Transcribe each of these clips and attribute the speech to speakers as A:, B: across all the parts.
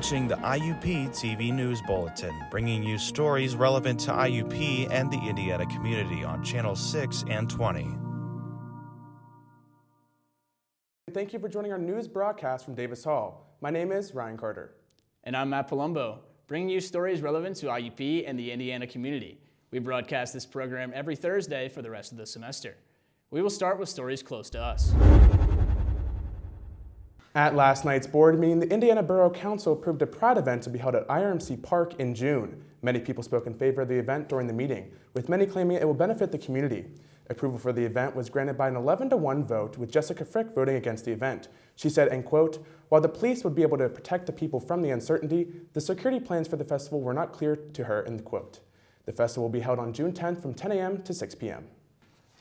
A: watching the IUPTV News Bulletin, bringing you stories relevant to IUP and the Indiana community on Channels 6 and 20.
B: Thank you for joining our news broadcast from Davis Hall. My name is Ryan Carter.
C: And I'm Matt Palumbo, bringing you stories relevant to IUP and the Indiana community. We broadcast this program every Thursday for the rest of the semester. We will start with stories close to us.
B: At last night's board meeting, the Indiana Borough Council approved a Pride event to be held at IRMC Park in June. Many people spoke in favor of the event during the meeting, with many claiming it will benefit the community. Approval for the event was granted by an 11-1 vote, with Jessica Frick voting against the event. She said, and quote, "While the police would be able to protect the people from the uncertainty, the security plans for the festival were not clear to her," end quote. The festival will be held on June 10th from 10 a.m. to 6 p.m.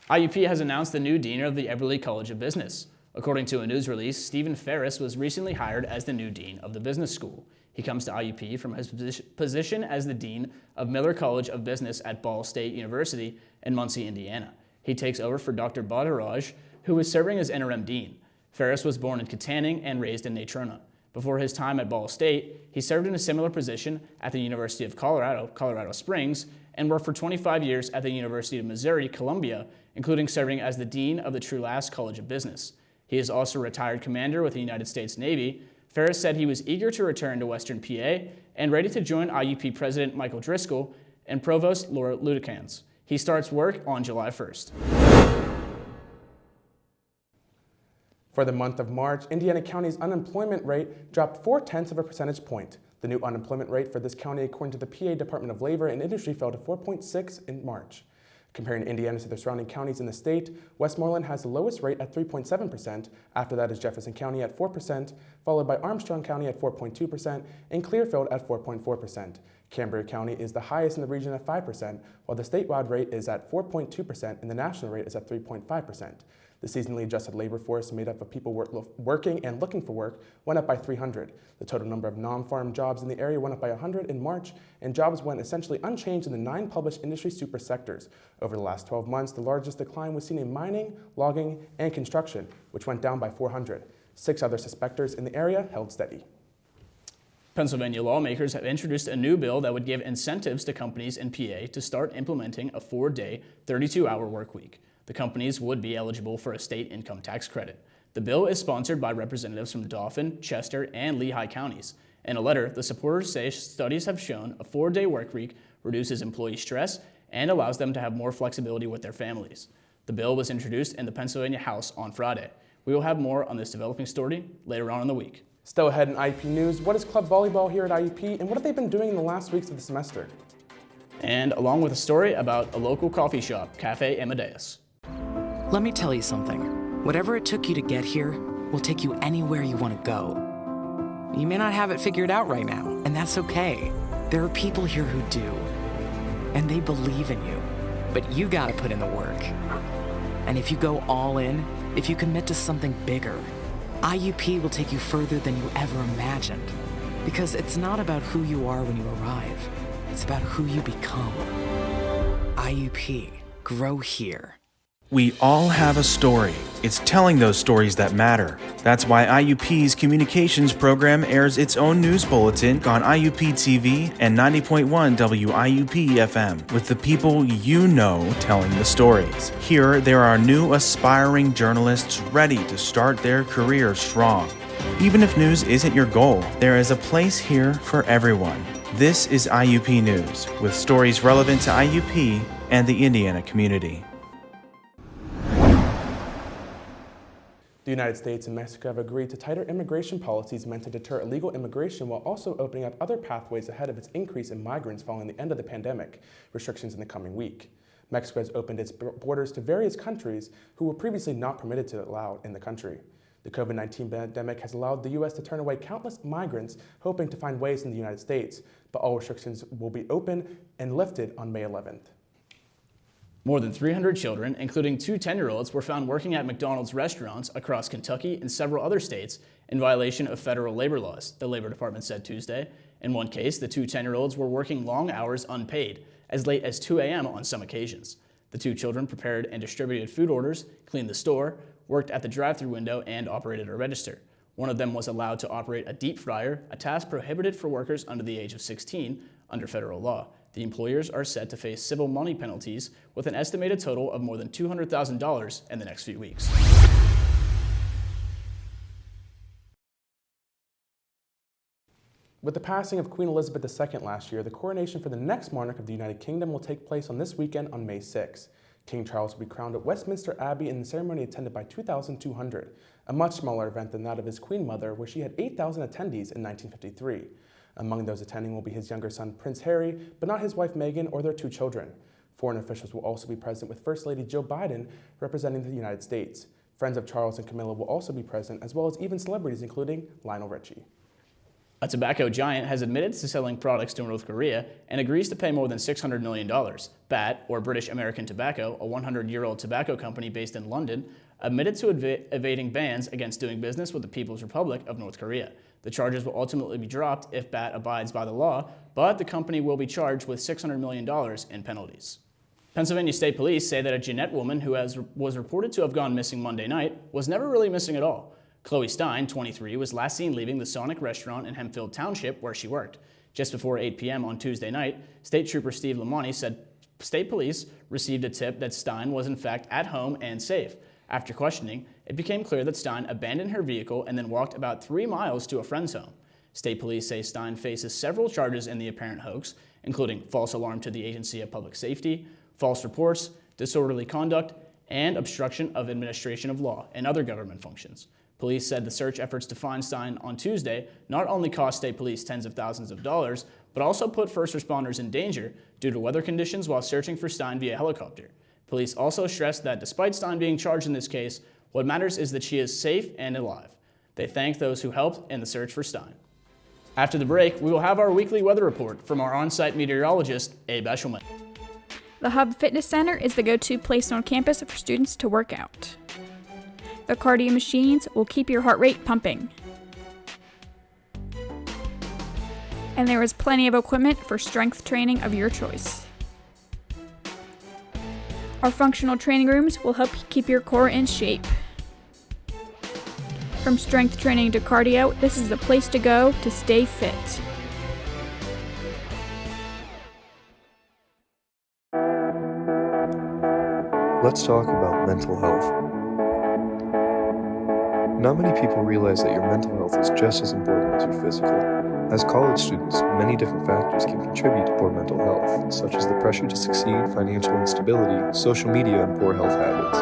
C: IUP has announced the new dean of the Eberly College of Business. According to a news release, Stephen Ferris was recently hired as the new dean of the business school. He comes to IUP from his position as the dean of Miller College of Business at Ball State University in Muncie, Indiana. He takes over for Dr. Bhadaraj, who is serving as interim dean. Ferris was born in Katanning and raised in Natrona. Before his time at Ball State, he served in a similar position at the University of Colorado Springs, and worked for 25 years at the University of Missouri, Columbia, including serving as the dean of the Trulaske College of Business. He is also a retired commander with the United States Navy. Ferris said he was eager to return to Western PA and ready to join IUP President Michael Driscoll and Provost Laura Ludicans. He starts work on July 1st.
B: For the month of March, Indiana County's unemployment rate dropped 0.4 of a percentage point. The new unemployment rate for this county, according to the PA Department of Labor and Industry, fell to 4.6 in March. Comparing Indiana to the surrounding counties in the state, Westmoreland has the lowest rate at 3.7%. After that is Jefferson County at 4%, followed by Armstrong County at 4.2%, and Clearfield at 4.4%. Cambria County is the highest in the region at 5%, while the statewide rate is at 4.2% and the national rate is at 3.5%. The seasonally adjusted labor force, made up of people working and looking for work, went up by 300. The total number of non-farm jobs in the area went up by 100 in March, and jobs went essentially unchanged in the 9 published industry super sectors. Over the last 12 months, the largest decline was seen in mining, logging, and construction, which went down by 400. 6 other sectors in the area held steady.
C: Pennsylvania lawmakers have introduced a new bill that would give incentives to companies in PA to start implementing a 4-day, 32-hour work week. The companies would be eligible for a state income tax credit. The bill is sponsored by representatives from Dauphin, Chester, and Lehigh counties. In a letter, the supporters say studies have shown a 4-day work week reduces employee stress and allows them to have more flexibility with their families. The bill was introduced in the Pennsylvania House on Friday. We will have more on this developing story later on in the week.
B: Still ahead in IUP news, what is club volleyball here at IUP, and what have they been doing in the last weeks of the semester?
C: And along with a story about a local coffee shop, Cafe Amadeus.
D: Let me tell you something. Whatever it took you to get here will take you anywhere you want to go. You may not have it figured out right now, and that's okay. There are people here who do, and they believe in you. But you gotta put in the work. And if you go all in, if you commit to something bigger, IUP will take you further than you ever imagined. Because it's not about who you are when you arrive. It's about who you become. IUP. Grow here.
A: We all have a story. It's telling those stories that matter. That's why IUP's communications program airs its own news bulletin on IUPTV and 90.1 WIUP FM, with the people you know telling the stories. Here, there are new aspiring journalists ready to start their career strong. Even if news isn't your goal, there is a place here for everyone. This is IUP News, with stories relevant to IUP and the Indiana community.
B: The United States and Mexico have agreed to tighter immigration policies meant to deter illegal immigration while also opening up other pathways ahead of its increase in migrants following the end of the pandemic restrictions in the coming week. Mexico has opened its borders to various countries who were previously not permitted to allow in the country. The COVID-19 pandemic has allowed the U.S. to turn away countless migrants hoping to find ways in the United States, but all restrictions will be open and lifted on May 11th.
C: More than 300 children, including 2 10-year-olds, were found working at McDonald's restaurants across Kentucky and several other states in violation of federal labor laws, the Labor Department said Tuesday. In one case, the 2 10-year-olds were working long hours unpaid, as late as 2 a.m. on some occasions. The 2 children prepared and distributed food orders, cleaned the store, worked at the drive-thru window, and operated a register. One of them was allowed to operate a deep fryer, a task prohibited for workers under the age of 16 under federal law. The employers are set to face civil money penalties with an estimated total of more than $200,000 in the next few weeks.
B: With the passing of Queen Elizabeth II last year, the coronation for the next monarch of the United Kingdom will take place on this weekend on May 6. King Charles will be crowned at Westminster Abbey in the ceremony attended by 2,200, a much smaller event than that of his Queen Mother, where she had 8,000 attendees in 1953. Among those attending will be his younger son, Prince Harry, but not his wife Meghan or their 2 children. Foreign officials will also be present, with First Lady Jill Biden representing the United States. Friends of Charles and Camilla will also be present, as well as even celebrities including Lionel Richie.
C: A tobacco giant has admitted to selling products to North Korea and agrees to pay more than $600 million. BAT, or British American Tobacco, a 100-year-old tobacco company based in London, admitted to evading bans against doing business with the People's Republic of North Korea. The charges will ultimately be dropped if BAT abides by the law, but the company will be charged with $600 million in penalties. Pennsylvania State Police say that a Jeanette woman who was reported to have gone missing Monday night was never really missing at all. Chloe Stein, 23, was last seen leaving the Sonic restaurant in Hempfield Township where she worked. Just before 8 p.m. on Tuesday night, State Trooper Steve Lamani said State Police received a tip that Stein was in fact at home and safe. After questioning, it became clear that Stein abandoned her vehicle and then walked about 3 miles to a friend's home. State Police say Stein faces several charges in the apparent hoax, including false alarm to the Agency of Public Safety, false reports, disorderly conduct, and obstruction of administration of law and other government functions. Police said the search efforts to find Stein on Tuesday not only cost state police tens of thousands of dollars, but also put first responders in danger due to weather conditions while searching for Stein via helicopter. Police also stressed that despite Stein being charged in this case, what matters is that she is safe and alive. They thank those who helped in the search for Stein. After the break, we will have our weekly weather report from our on-site meteorologist, Abe Eshelman.
E: The Hub Fitness Center is the go-to place on campus for students to work out. The cardio machines will keep your heart rate pumping. And there is plenty of equipment for strength training of your choice. Our functional training rooms will help you keep your core in shape. From strength training to cardio, this is the place to go to stay fit.
F: Let's talk about mental health. Not many people realize that your mental health is just as important as your physical. As college students, many different factors can contribute to poor mental health, such as the pressure to succeed, financial instability, social media, and poor health habits.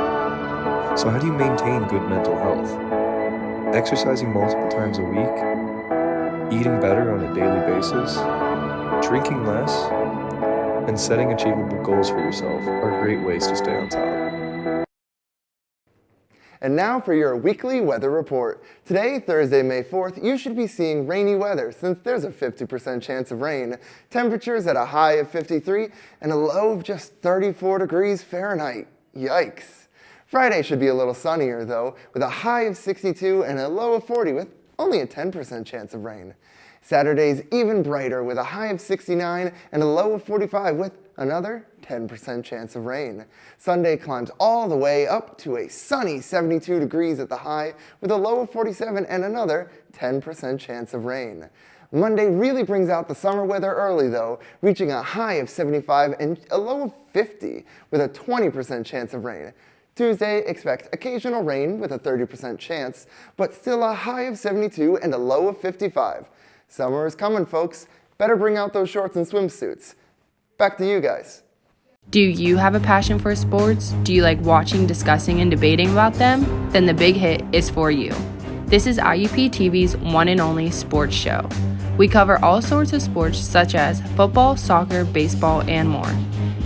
F: So how do you maintain good mental health? Exercising multiple times a week, eating better on a daily basis, drinking less, and setting achievable goals for yourself are great ways to stay on top.
G: And now for your weekly weather report. Today, Thursday, May 4th, you should be seeing rainy weather since there's a 50% chance of rain. Temperatures at a high of 53 and a low of just 34 degrees Fahrenheit. Yikes. Friday should be a little sunnier though, with a high of 62 and a low of 40 with only a 10% chance of rain. Saturday's even brighter with a high of 69 and a low of 45 with another 10% chance of rain. Sunday climbs all the way up to a sunny 72 degrees at the high with a low of 47 and another 10% chance of rain. Monday really brings out the summer weather early though, reaching a high of 75 and a low of 50 with a 20% chance of rain. Tuesday, expect occasional rain with a 30% chance, but still a high of 72 and a low of 55. Summer is coming, folks. Better bring out those shorts and swimsuits. Back to you guys.
H: Do you have a passion for sports? Do you like watching, discussing, and debating about them? Then The Big Hit is for you. This is IUPTV's one and only sports show. We cover all sorts of sports such as football, soccer, baseball, and more.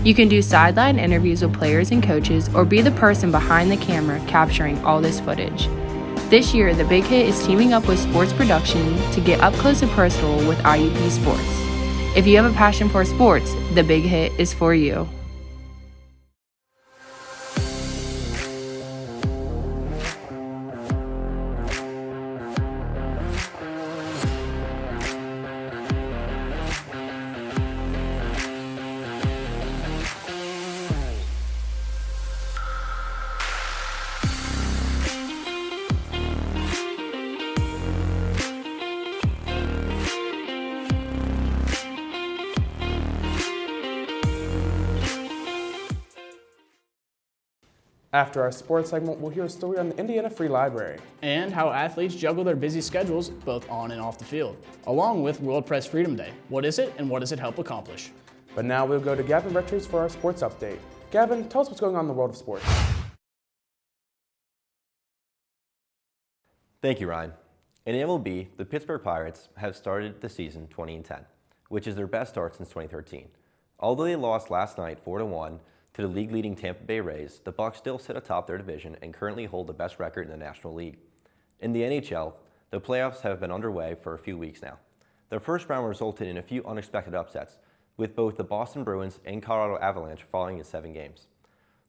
H: You can do sideline interviews with players and coaches or be the person behind the camera capturing all this footage. This year, The Big Hit is teaming up with Sports Production to get up close and personal with IUP Sports. If you have a passion for sports, The Big Hit is for you.
B: After our sports segment, we'll hear a story on the Indiana Free Library.
C: And how athletes juggle their busy schedules both on and off the field, along with World Press Freedom Day. What is it and what does it help accomplish?
B: But now we'll go to Gavin Richards for our sports update. Gavin, tell us what's going on in the world of sports.
I: Thank you, Ryan. In MLB, the Pittsburgh Pirates have started the season 20-10, which is their best start since 2013. Although they lost last night 4-1 to the league-leading Tampa Bay Rays, the Bucs still sit atop their division and currently hold the best record in the National League. In the NHL, the playoffs have been underway for a few weeks now. The first round resulted in a few unexpected upsets, with both the Boston Bruins and Colorado Avalanche falling in 7 games.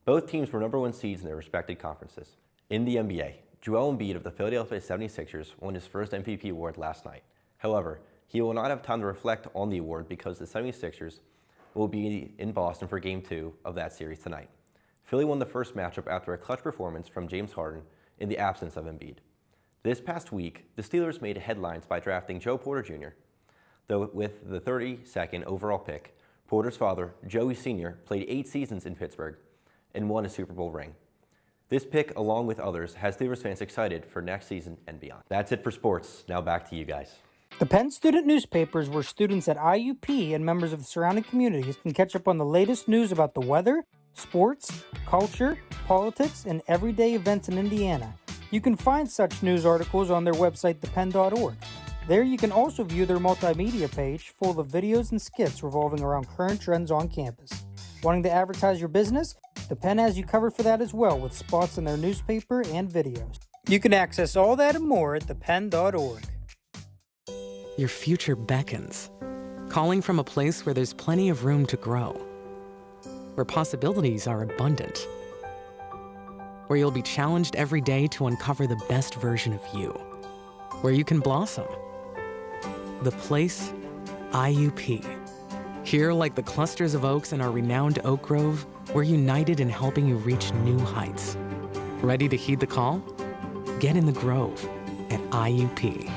I: Both teams were number 1 seeds in their respective conferences. In the NBA, Joel Embiid of the Philadelphia 76ers won his first MVP award last night. However, he will not have time to reflect on the award because the 76ers will be in Boston for Game 2 of that series tonight. Philly won the first matchup after a clutch performance from James Harden in the absence of Embiid. This past week, the Steelers made headlines by drafting Joe Porter Jr., though with the 32nd overall pick. Porter's father, Joey Sr., played 8 seasons in Pittsburgh and won a Super Bowl ring. This pick, along with others, has Steelers fans excited for next season and beyond. That's it for sports. Now back to you guys.
J: The Penn Student Newspaper is where students at IUP and members of the surrounding communities can catch up on the latest news about the weather, sports, culture, politics, and everyday events in Indiana. You can find such news articles on their website, thepenn.org. There you can also view their multimedia page full of videos and skits revolving around current trends on campus. Wanting to advertise your business? The Penn has you covered for that as well, with spots in their newspaper and videos. You can access all that and more at thepenn.org.
D: Your future beckons, calling from a place where there's plenty of room to grow, where possibilities are abundant, where you'll be challenged every day to uncover the best version of you, where you can blossom. The place, IUP. Here, like the clusters of oaks in our renowned oak grove, we're united in helping you reach new heights. Ready to heed the call? Get in the grove at IUP.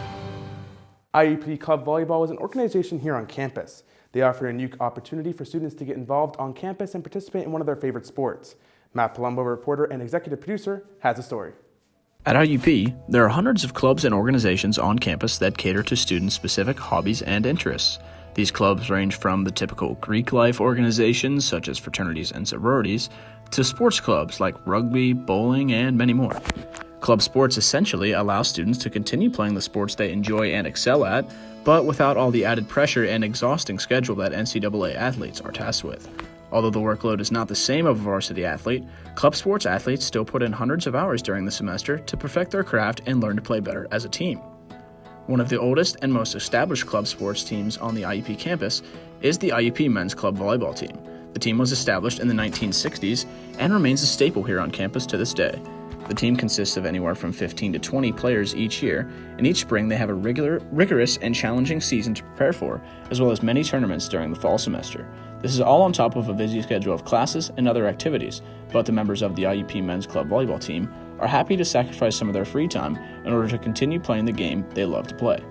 B: IUP Club Volleyball is an organization here on campus. They offer a unique opportunity for students to get involved on campus and participate in one of their favorite sports. Matt Palumbo, reporter and executive producer, has a story.
C: At IUP, there are hundreds of clubs and organizations on campus that cater to student-specific hobbies and interests. These clubs range from the typical Greek life organizations, such as fraternities and sororities, to sports clubs like rugby, bowling, and many more. Club sports essentially allow students to continue playing the sports they enjoy and excel at, but without all the added pressure and exhausting schedule that NCAA athletes are tasked with. Although the workload is not the same of a varsity athlete, club sports athletes still put in hundreds of hours during the semester to perfect their craft and learn to play better as a team. One of the oldest and most established club sports teams on the IUP campus is the IUP Men's Club Volleyball team. The team was established in the 1960s and remains a staple here on campus to this day. The team consists of anywhere from 15 to 20 players each year, and each spring they have a rigorous and challenging season to prepare for, as well as many tournaments during the fall semester. This is all on top of a busy schedule of classes and other activities, but the members of the IUP Men's Club Volleyball team are happy to sacrifice some of their free time in order to continue playing the game they love to play.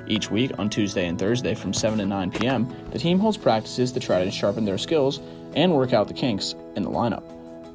C: Each week, on Tuesday and Thursday from 7 to 9 p.m., the team holds practices to try to sharpen their skills and work out the kinks in the lineup.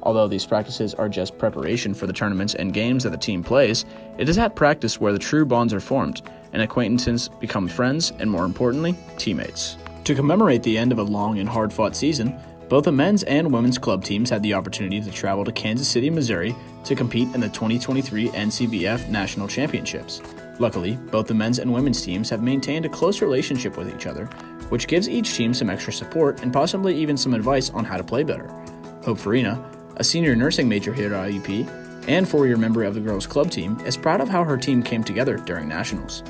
C: Although these practices are just preparation for the tournaments and games that the team plays, it is at practice where the true bonds are formed, and acquaintances become friends and, more importantly, teammates. To commemorate the end of a long and hard-fought season, both the men's and women's club teams had the opportunity to travel to Kansas City, Missouri to compete in the 2023 NCBF National Championships. Luckily, both the men's and women's teams have maintained a close relationship with each other, which gives each team some extra support and possibly even some advice on how to play better. Hope Farina, a senior nursing major here at IUP and 4-year member of the girls' club team, is proud of how her team came together during nationals.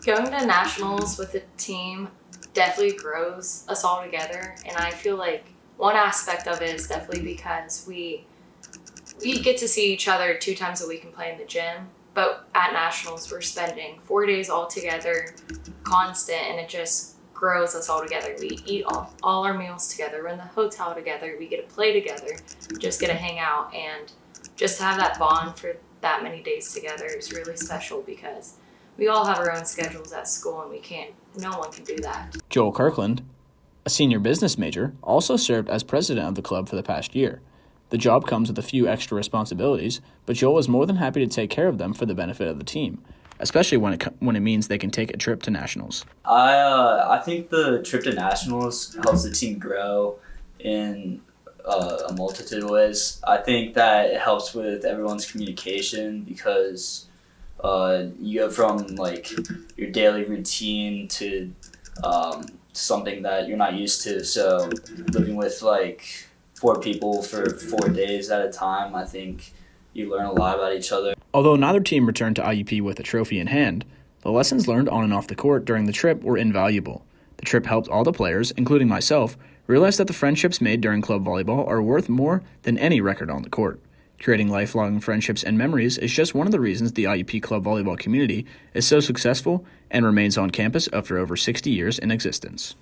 K: Going to nationals with a team definitely grows us all together, and I feel like one aspect of it is definitely because we get to see each other 2 times a week and play in the gym, but at nationals we're spending 4 days all together, constant, and it just grows us all together. We eat all our meals together, we're in the hotel together, we get to play together, just get to hang out, and just to have that bond for that many days together is really special because we all have our own schedules at school and no one can do that.
C: Joel Kirkland, a senior business major, also served as president of the club for the past year. The job comes with a few extra responsibilities, but Joel is more than happy to take care of them for the benefit of the team, especially when it means they can take a trip to nationals.
L: I think the trip to nationals helps the team grow in a multitude of ways. I think that it helps with everyone's communication because you go from like your daily routine to something that you're not used to. So living with like 4 people for 4 days at a time, I think you learn a lot about each other.
C: Although neither team returned to IUP with a trophy in hand, the lessons learned on and off the court during the trip were invaluable. The trip helped all the players, including myself, realize that the friendships made during club volleyball are worth more than any record on the court. Creating lifelong friendships and memories is just one of the reasons the IUP club volleyball community is so successful and remains on campus after over 60 years in existence.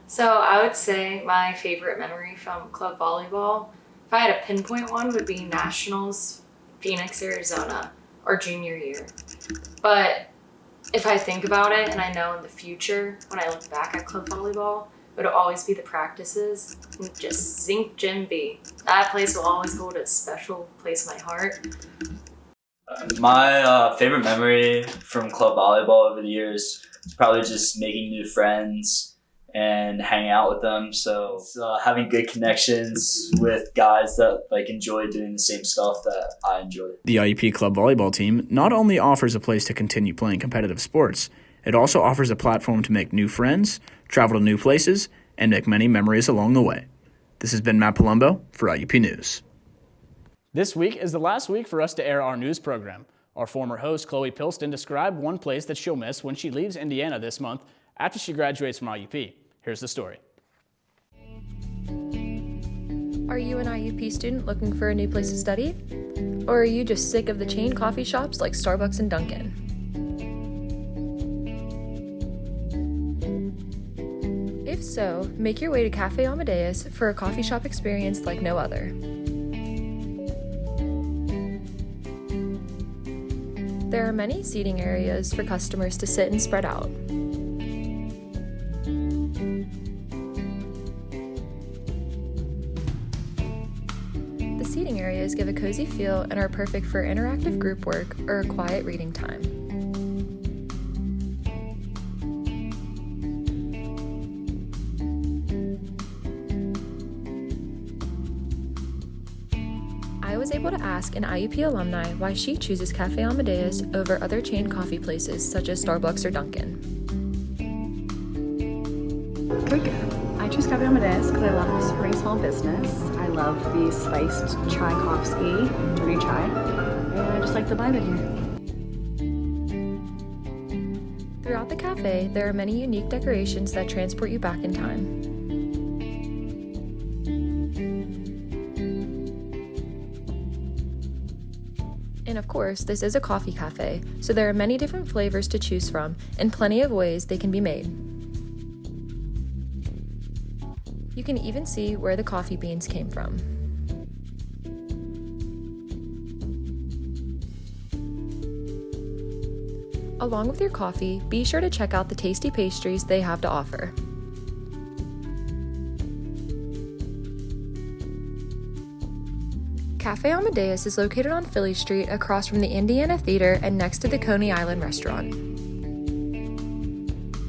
K: So I would say my favorite memory from club volleyball, if I had to pinpoint one, would be Nationals, Phoenix, Arizona, our junior year. But if I think about it and I know in the future, when I look back at club volleyball, it would always be the practices and just Zinc Gym B. That place will always hold a special place in my heart.
L: My favorite memory from club volleyball over the years is probably just making new friends and hanging out with them. So having good connections with guys that like enjoy doing the same stuff that I enjoy.
C: The IUP club volleyball team not only offers a place to continue playing competitive sports, it also offers a platform to make new friends, travel to new places, and make many memories along the way. This has been Matt Palumbo for IUP News. This week is the last week for us to air our news program. Our former host, Chloe Pilston, described one place that she'll miss when she leaves Indiana this month after she graduates from IUP. Here's the story.
M: Are you an IUP student looking for a new place to study? Or are you just sick of the chain coffee shops like Starbucks and Dunkin'? If so, make your way to Cafe Amadeus for a coffee shop experience like no other. There are many seating areas for customers to sit and spread out. The seating areas give a cozy feel and are perfect for interactive group work or a quiet reading time. I was able to ask an IUP alumni why she chooses Cafe Amadeus over other chain coffee places such as Starbucks or Dunkin'.
N: I choose Cafe Amadeus because I love supporting small business. I love the spiced Tchaikovsky dirty chai, and I just like the vibe in here.
M: Throughout the cafe, there are many unique decorations that transport you back in time. And of course, this is a coffee cafe, so there are many different flavors to choose from and plenty of ways they can be made. You can even see where the coffee beans came from. Along with your coffee, be sure to check out the tasty pastries they have to offer. Cafe Amadeus is located on Philly Street across from the Indiana Theater and next to the Coney Island restaurant.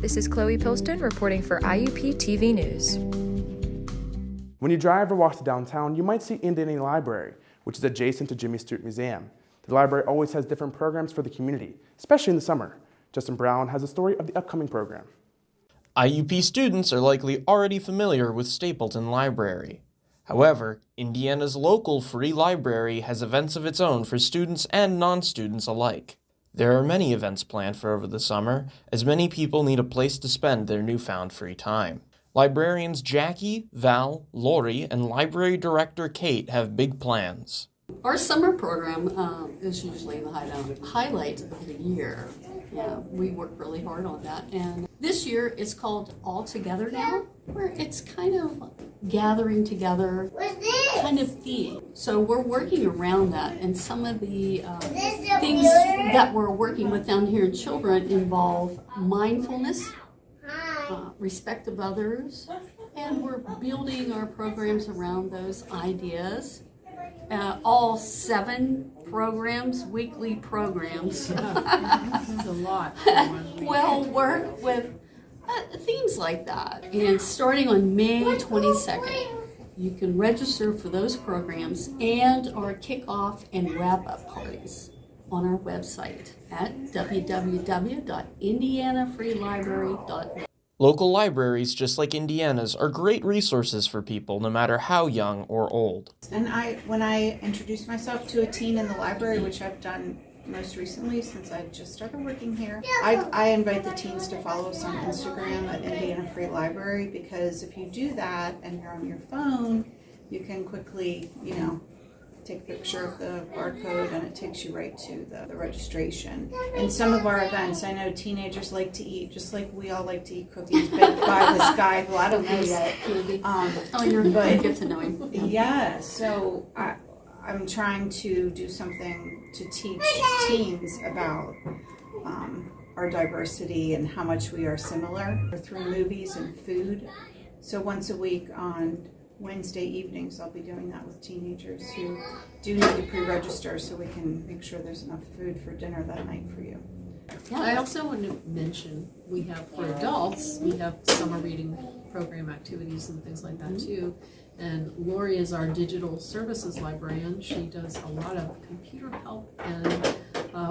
M: This is Chloe Pilston reporting for IUPTV News.
B: When you drive or walk to downtown, you might see Indiana Library, which is adjacent to Jimmy Stewart Museum. The library always has different programs for the community, especially in the summer. Justin Brown has a story of the upcoming program.
O: IUP students are likely already familiar with Stapleton Library. However, Indiana's local free library has events of its own for students and non-students alike. There are many events planned for over the summer, as many people need a place to spend their newfound free time. Librarians Jackie, Val, Lori, and Library Director Kate have big plans.
P: Our summer program is usually the highlight of the year. Yeah, we work really hard on that. And this year it's called All Together Now, where it's kind of gathering together kind of theme. So we're working around that, and some of the things that we're working with down here in children involve mindfulness, respect of others, and we're building our programs around those ideas. all 7 programs, weekly programs.
N: That's a lot.
P: Will work with themes like that. And starting on May 22nd, you can register for those programs and our kickoff and wrap-up parties on our website at www.indianafreelibrary.org.
O: Local libraries, just like Indiana's, are great resources for people no matter how young or old.
Q: And when I introduce myself to a teen in the library, which I've done most recently since I just started working here, I invite the teens to follow us on Instagram at Indiana Free Library, because if you do that and you're on your phone, you can quickly, take a picture of the barcode and it takes you right to the registration. And some of our events, I know teenagers like to eat, just like we all like to eat cookies baked by this guy who I don't know yet.
P: But get to know him.
Q: Yeah, so I'm trying to do something to teach teens about our diversity and how much we are similar through movies and food. So once a week on Wednesday evenings, I'll be doing that with teenagers who do need to pre-register so we can make sure there's enough food for dinner that night for you.
R: Yeah, I also want to mention we have for adults, we have summer reading program activities and things like that too. And Lori is our digital services librarian. She does a lot of computer help and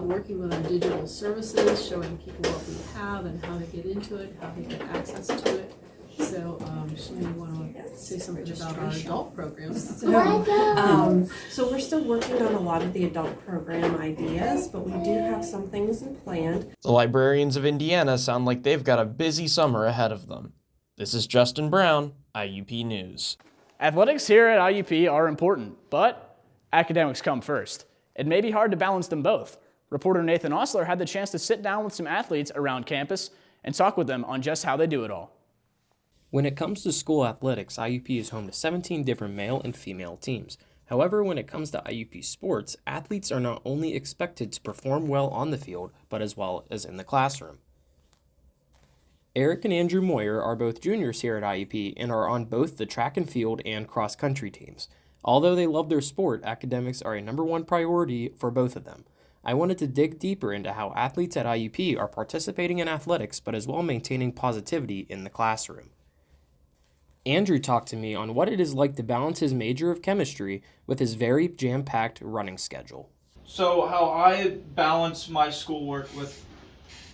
R: working with our digital services, showing people what we have and how to get into it, how to get access to it. So she may want to say something about our adult programs.
S: So we're still working on a lot of the adult program ideas, but we do have some things in plan.
O: The librarians of Indiana sound like they've got a busy summer ahead of them. This is Justin Brown, IUP News.
C: Athletics here at IUP are important, but academics come first. It may be hard to balance them both. Reporter Nathan Osler had the chance to sit down with some athletes around campus and talk with them on just how they do it all.
T: When it comes to school athletics, IUP is home to 17 different male and female teams. However, when it comes to IUP sports, athletes are not only expected to perform well on the field, but as well as in the classroom. Eric and Andrew Moyer are both juniors here at IUP and are on both the track and field and cross-country teams. Although they love their sport, academics are a #1 priority for both of them. I wanted to dig deeper into how athletes at IUP are participating in athletics, but as well maintaining positivity in the classroom. Andrew talked to me on what it is like to balance his major of chemistry with his very jam-packed running schedule.
U: So how I balance my schoolwork with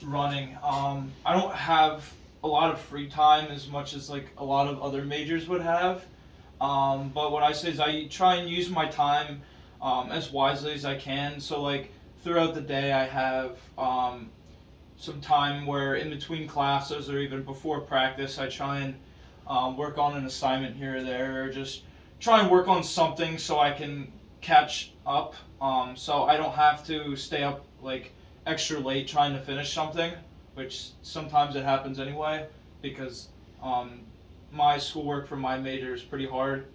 U: running, I don't have a lot of free time as much as like a lot of other majors would have. But what I say is I try and use my time as wisely as I can. So like throughout the day I have some time where in between classes or even before practice I try and work on an assignment here or there, or just try and work on something so I can catch up, so I don't have to stay up like extra late trying to finish something, which sometimes it happens anyway because my schoolwork for my major is pretty hard.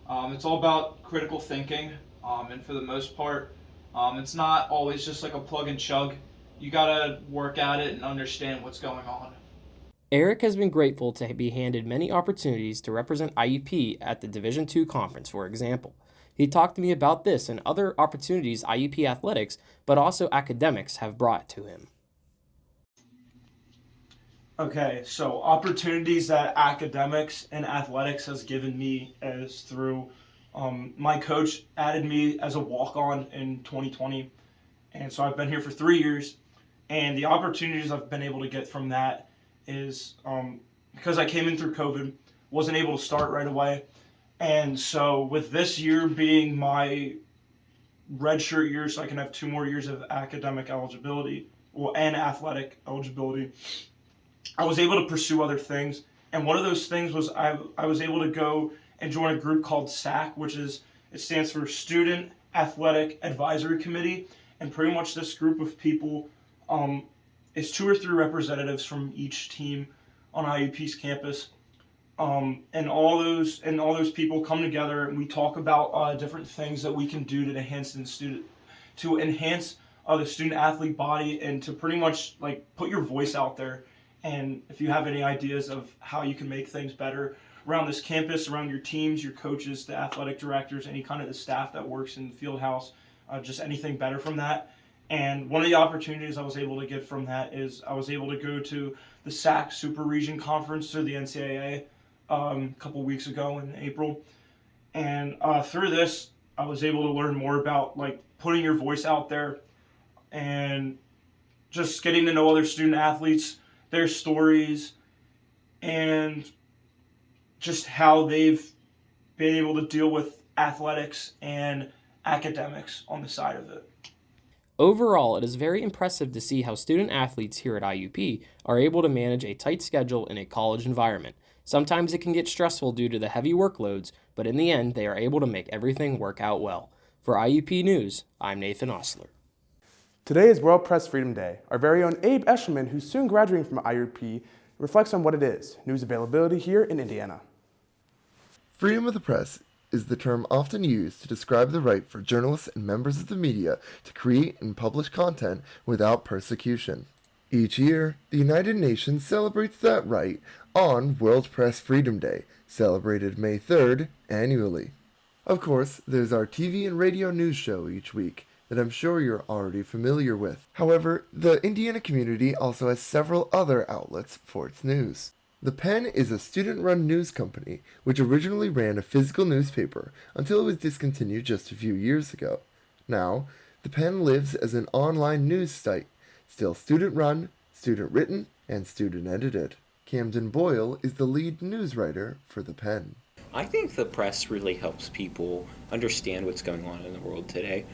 U: It's all about critical thinking, and for the most part it's not always just like a plug and chug. You gotta work at it and understand what's going on.
T: Eric has been grateful to be handed many opportunities to represent IUP at the Division II conference, for example. He talked to me about this and other opportunities IUP athletics, but also academics, have brought to him.
V: Okay, so opportunities that academics and athletics has given me is through my coach added me as a walk-on in 2020, and so I've been here for 3 years, and the opportunities I've been able to get from that is because I came in through COVID, wasn't able to start right away. And so with this year being my redshirt year, so I can have 2 more years of academic eligibility and athletic eligibility, I was able to pursue other things. And one of those things was I was able to go and join a group called SAC, it stands for Student Athletic Advisory Committee. And pretty much this group of people, it's 2 or 3 representatives from each team on IUP's campus, and all those people come together and we talk about different things that we can do to enhance the student athlete body and to pretty much like put your voice out there. And if you have any ideas of how you can make things better around this campus, around your teams, your coaches, the athletic directors, any kind of the staff that works in the field house, just anything better from that. And one of the opportunities I was able to get from that is I was able to go to the SAC Super Region Conference through the NCAA a couple weeks ago in April. And through this, I was able to learn more about like putting your voice out there and just getting to know other student athletes, their stories, and just how they've been able to deal with athletics and academics on the side of it.
T: Overall, it is very impressive to see how student athletes here at IUP are able to manage a tight schedule in a college environment. Sometimes it can get stressful due to the heavy workloads, but in the end, they are able to make everything work out well. For IUP News, I'm Nathan Osler.
B: Today is World Press Freedom Day. Our very own Abe Eshelman, who's soon graduating from IUP, reflects on what it is, news availability here in Indiana.
G: Freedom of the press is the term often used to describe the right for journalists and members of the media to create and publish content without persecution. Each year, the United Nations celebrates that right on World Press Freedom Day, celebrated May 3rd annually. Of course, there's our TV and radio news show each week that I'm sure you're already familiar with. However, the Indiana community also has several other outlets for its news. The Pen is a student-run news company which originally ran a physical newspaper until it was discontinued just a few years ago. Now, the Pen lives as an online news site, still student-run, student-written, and student-edited. Camden Boyle is the lead news writer for the Pen.
A: I think the press really helps people understand what's going on in the world today,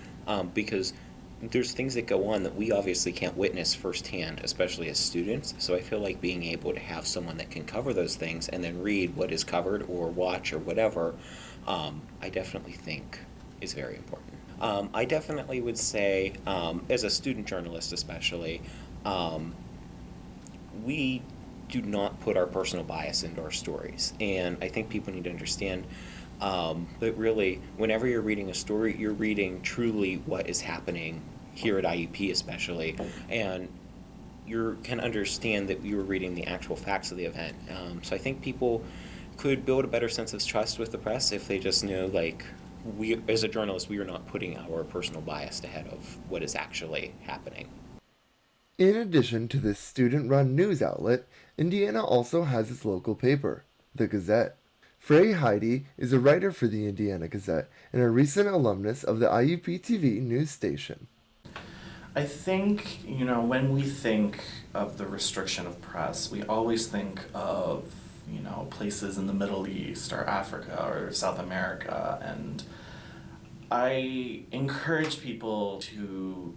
A: because there's things that go on that we obviously can't witness firsthand, especially as students. So I feel like being able to have someone that can cover those things and then read what is covered or watch or whatever, I definitely think is very important. I definitely would say, as a student journalist especially, we do not put our personal bias into our stories. And I think people need to understand that really, whenever you're reading a story, you're reading truly what is happening here at IUP especially, and you can understand that you're reading the actual facts of the event. So I think people could build a better sense of trust with the press if they just know, like, we, as a journalist, we are not putting our personal bias ahead of what is actually happening.
G: In addition to this student-run news outlet, Indiana also has its local paper, the Gazette. Frey Heidi is a writer for the Indiana Gazette and a recent alumnus of the IUPTV news station.
E: I think, when we think of the restriction of press, we always think of, places in the Middle East or Africa or South America, and I encourage people to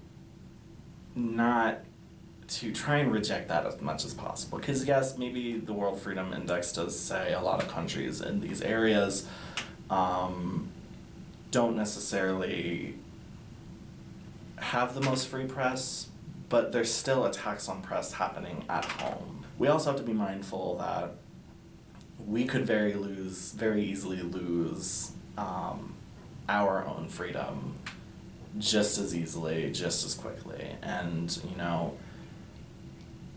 E: try and reject that as much as possible. Because yes, maybe the World Freedom Index does say a lot of countries in these areas don't necessarily have the most free press, but there's still attacks on press happening at home. We also have to be mindful that we could very easily lose our own freedom just as easily, just as quickly. And,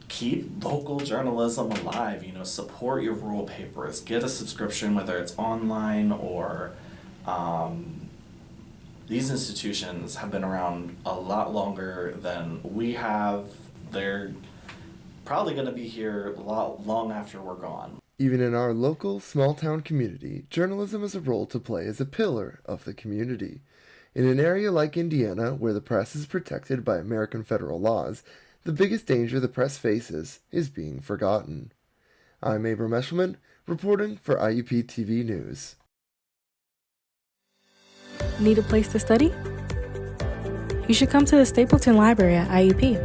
E: keep local journalism alive, support your rural papers, get a subscription, whether it's online or these institutions have been around a lot longer than we have. They're probably going to be here long after we're gone.
G: Even in our local small-town community, journalism has a role to play as a pillar of the community. In an area like Indiana, where the press is protected by American federal laws, the biggest danger the press faces is being forgotten. I'm Abram Eshelman, reporting for IUPTV News.
W: Need a place to study? You should come to the Stapleton Library at IUP.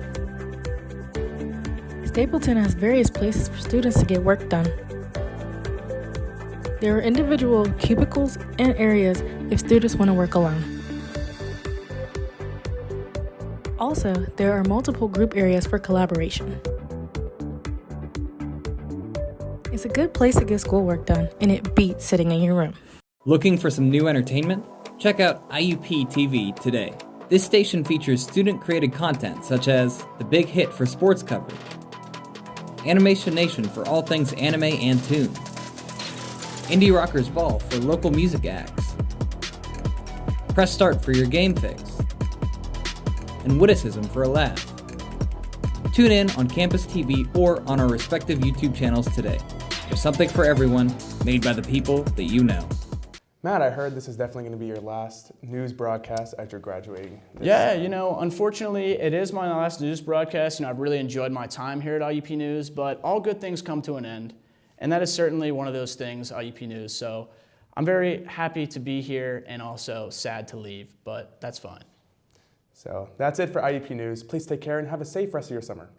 W: Stapleton has various places for students to get work done. There are individual cubicles and areas if students want to work alone. Also, there are multiple group areas for collaboration. It's a good place to get schoolwork done, and it beats sitting in your room.
X: Looking for some new entertainment? Check out IUPTV today. This station features student-created content such as The Big Hit for sports coverage, Animation Nation for all things anime and toon, Indie Rockers Ball for local music acts, Press Start for your game fix, and Witticism for a laugh. Tune in on Campus TV or on our respective YouTube channels today. There's something for everyone, made by the people that you know.
B: Matt, I heard this is definitely going to be your last news broadcast as you're graduating.
C: Yeah, unfortunately, it is my last news broadcast. I've really enjoyed my time here at IUP News, but all good things come to an end. And that is certainly one of those things, IUP News. So I'm very happy to be here and also sad to leave, but that's fine.
B: So that's it for IUP News. Please take care and have a safe rest of your summer.